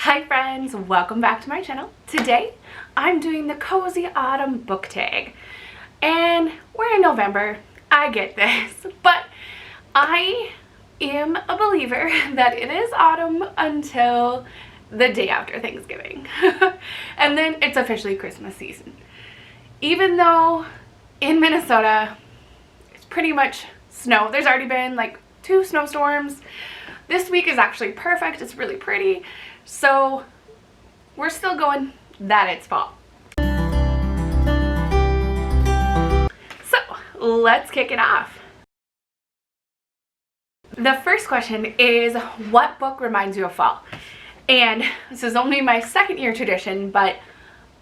Hi friends, welcome back to my channel. Today I'm doing the Cozy Autumn book tag, and we're in November. I get this, but I am a believer that it is autumn until the day after Thanksgiving and then it's officially Christmas season. Even though in Minnesota it's pretty much snow. There's already been like 2 snowstorms. This week is actually perfect. It's really pretty. So we're still going that it's fall. So let's kick it off. The first question is, what book reminds you of fall? And this is only my 2nd year tradition, but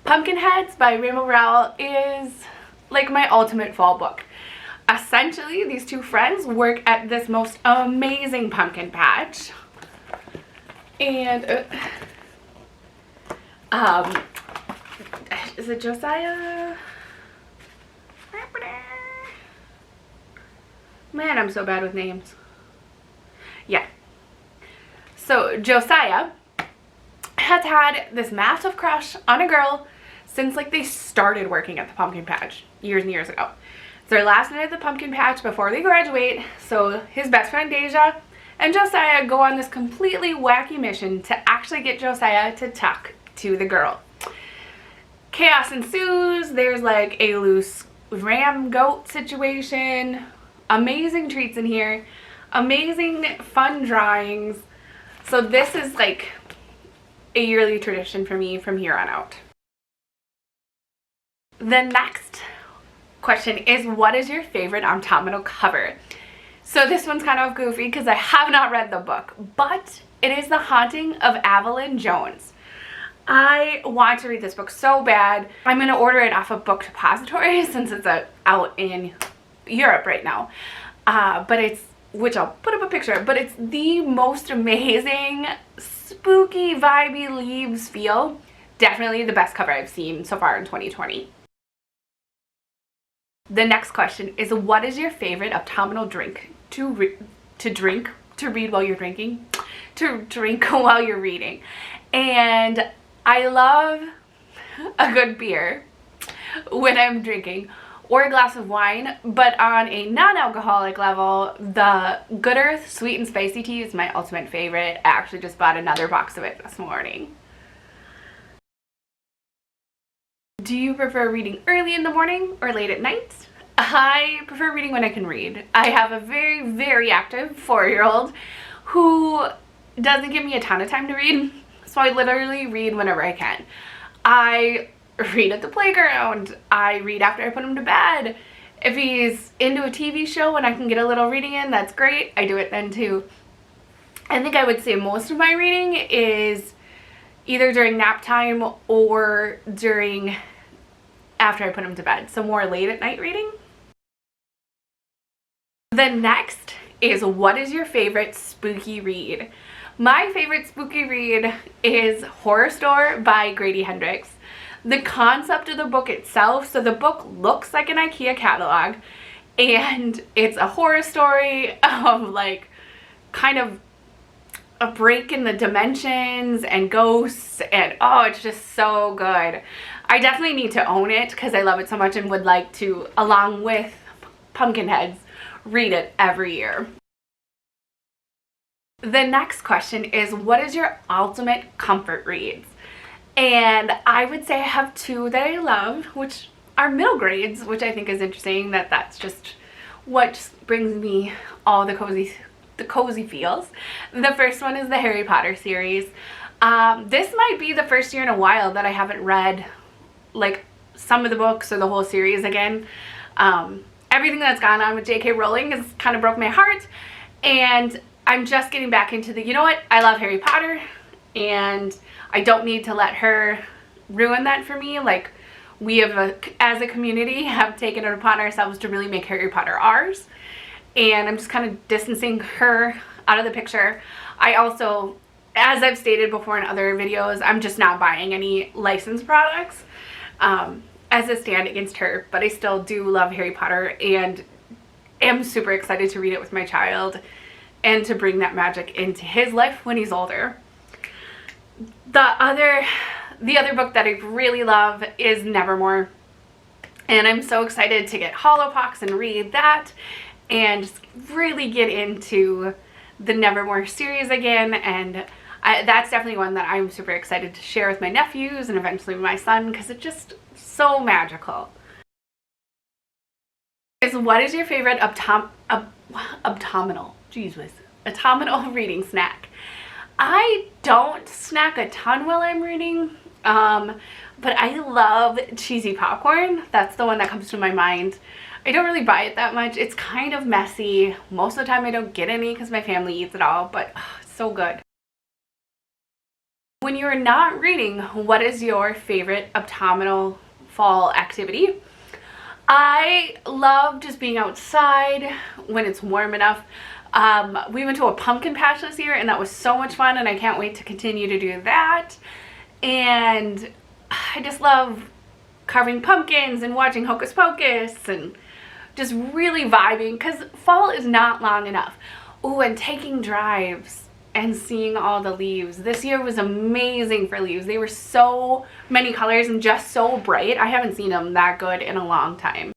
Pumpkinheads by Rainbow Rowell is like my ultimate fall book. Essentially, these 2 friends work at this most amazing pumpkin patch. And is it Josiah? Man, I'm so bad with names. Yeah. So Josiah has had this massive crush on a girl since like they started working at the pumpkin patch years and years ago. It's their last night at the pumpkin patch before they graduate, so his best friend Deja and Josiah go on this completely wacky mission to actually get Josiah to talk to the girl. Chaos ensues. There's like a loose ram goat situation. Amazing treats in here. Amazing fun drawings. So this is like a yearly tradition for me from here on out. The next question is, what is your favorite autumnal cover? So this one's kind of goofy because I have not read the book, but it is The Haunting of Evelyn Jones. I want to read this book so bad. I'm going to order it off of Book Depository since it's out in Europe right now. But it's, which I'll put up a picture, but it's the most amazing, spooky, vibey leaves feel. Definitely the best cover I've seen so far in 2020. The next question is, what is your favorite autumnal drink to read while you're drinking? To drink while you're reading. And I love a good beer when I'm drinking, or a glass of wine, but on a non-alcoholic level, the Good Earth sweet and spicy tea is my ultimate favorite. I actually just bought another box of it this morning. Do you prefer reading early in the morning or late at night? I prefer reading when I can read. I have a very, very active 4-year-old who doesn't give me a ton of time to read, so I literally read whenever I can. I read at the playground. I read after I put him to bed. If he's into a TV show and I can get a little reading in, that's great. I do it then too. I think I would say most of my reading is either during nap time or during after I put him to bed, so more late at night reading. The next is, what is your favorite spooky read? My favorite spooky read is Horrorstore by Grady Hendrix. The concept of the book itself, so the book looks like an IKEA catalog, and it's a horror story of like kind of a break in the dimensions and ghosts, and oh, it's just so good. I definitely need to own it because I love it so much and would like to, along with Pumpkinheads, read it every year. The next question is, what is your ultimate comfort reads? And I would say I have 2 that I love, which are middle grades, which I think is interesting that that's just what brings me all the cozy feels. The first one is the Harry Potter series. This might be the first year in a while that I haven't read like some of the books or the whole series again. Everything that's gone on with J.K. Rowling has kind of broke my heart, and I'm just getting back into the, you know what, I love Harry Potter and I don't need to let her ruin that for me. Like, we have as a community have taken it upon ourselves to really make Harry Potter ours, and I'm just kind of distancing her out of the picture. I also, as I've stated before in other videos, I'm just not buying any licensed products as a stand against her, but I still do love Harry Potter and am super excited to read it with my child and to bring that magic into his life when he's older. The other book that I really love is Nevermore. And I'm so excited to get Hollowpox and read that and just really get into the Nevermore series again. And that's definitely one that I'm super excited to share with my nephews and eventually my son, because it's just so magical. What is your favorite autumnal reading snack? I don't snack a ton while I'm reading, but I love cheesy popcorn. That's the one that comes to my mind. I don't really buy it that much. It's kind of messy. Most of the time I don't get any because my family eats it all, but it's so good. When you're not reading, what is your favorite autumnal fall activity? I love just being outside when it's warm enough. We went to a pumpkin patch this year and that was so much fun, and I can't wait to continue to do that. And I just love carving pumpkins and watching Hocus Pocus and just really vibing, because fall is not long enough. Oh, and taking drives and seeing all the leaves. This year was amazing for leaves. They were so many colors and just so bright. I haven't seen them that good in a long time.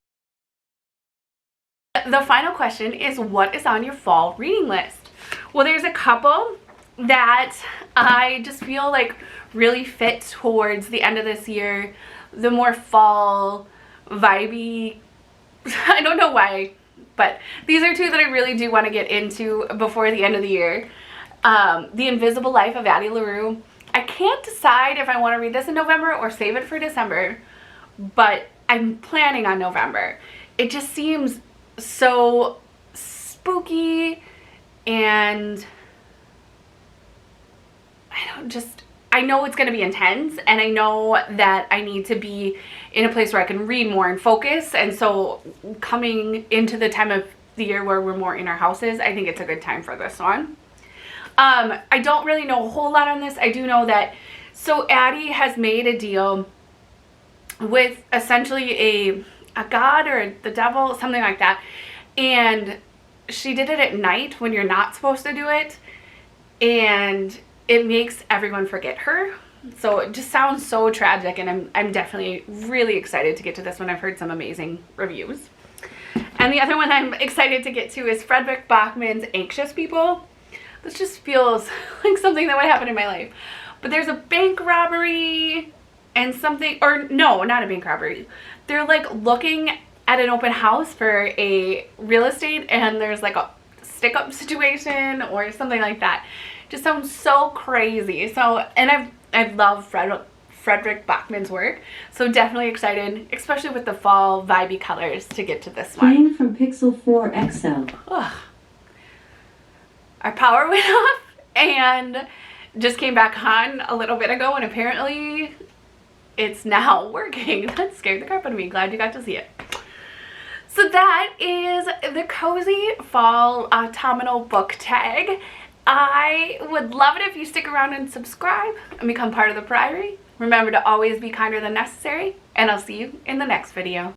The final question is, what is on your fall reading list? Well, there's a couple that I just feel like really fit towards the end of this year. The more fall vibey, I don't know why, but these are two that I really do want to get into before the end of the year. The Invisible Life of Addie LaRue. I can't decide if I want to read this in November or save it for December, but I'm planning on November. It just seems so spooky, and I know it's going to be intense, and I know that I need to be in a place where I can read more and focus. And so coming into the time of the year where we're more in our houses, I think it's a good time for this one. I don't really know a whole lot on this. I do know that, so Addie has made a deal with essentially a god or the devil, something like that. And she did it at night when you're not supposed to do it. And it makes everyone forget her. So it just sounds so tragic, and I'm definitely really excited to get to this one. I've heard some amazing reviews. And the other one I'm excited to get to is Fredrik Backman's Anxious People. This just feels like something that would happen in my life. But there's a bank robbery and something, or no, not a bank robbery. They're like looking at an open house for a real estate, and there's like a stick-up situation or something like that. Just sounds so crazy. So, and I've loved Fredrik Backman's work, so definitely excited, especially with the fall vibey colors, to get to this one. Playing from Pixel 4 XL. Ugh. Our power went off and just came back on a little bit ago, and apparently it's now working. That scared the crap out of me. Glad you got to see it. So that is the Cozy Fall Autumnal Book Tag. I would love it if you stick around and subscribe and become part of the Priory. Remember to always be kinder than necessary, and I'll see you in the next video.